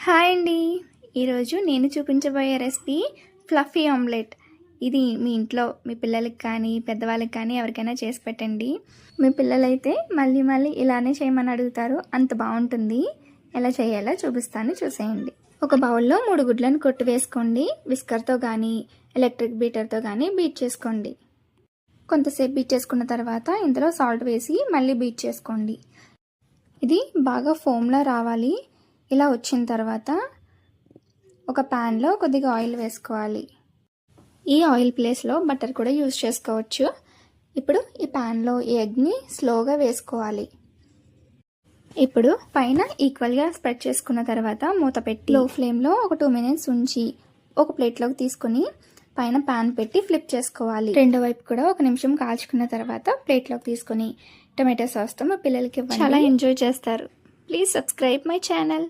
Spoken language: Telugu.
హాయ్ అండి. ఈరోజు నేను చూపించబోయే రెసిపీ ఫ్లఫీ ఆమ్లెట్. ఇది మీ ఇంట్లో మీ పిల్లలకి కానీ పెద్దవాళ్ళకి కానీ ఎవరికైనా చేసి పెట్టండి. మీ పిల్లలైతే మళ్ళీ మళ్ళీ ఇలానే చేయమని అడుగుతారు, అంత బాగుంటుంది. ఎలా చేయాలో చూపిస్తాను, చూసేయండి. ఒక బౌల్లో 3 గుడ్లను కొట్టి వేసుకోండి. విస్కర్తో కానీ ఎలక్ట్రిక్ బీటర్తో కానీ బీట్ చేసుకోండి. కొంతసేపు బీట్ చేసుకున్న తర్వాత ఇందులో సాల్ట్ వేసి మళ్ళీ బీట్ చేసుకోండి. ఇది బాగా ఫోమ్లా రావాలి. ఇలా వచ్చిన తర్వాత ఒక ప్యాన్లో కొద్దిగా ఆయిల్ వేసుకోవాలి. ఈ ఆయిల్ ప్లేస్లో బటర్ కూడా యూజ్ చేసుకోవచ్చు. ఇప్పుడు ఈ ప్యాన్లో ఎగ్ని స్లోగా వేసుకోవాలి. ఇప్పుడు పైన ఈక్వల్గా స్ప్రెడ్ చేసుకున్న తర్వాత మూత పెట్టి లో ఫ్లేమ్లో ఒక 2 మినిట్స్ ఉంచి ఒక ప్లేట్లోకి తీసుకుని పైన ప్యాన్ పెట్టి ఫ్లిప్ చేసుకోవాలి. రెండో వైపు కూడా 1 నిమిషం కాల్చుకున్న తర్వాత ప్లేట్లోకి తీసుకుని టమాటో సాస్తో మా పిల్లలకి చాలా ఎంజాయ్ చేస్తారు. Please subscribe my channel.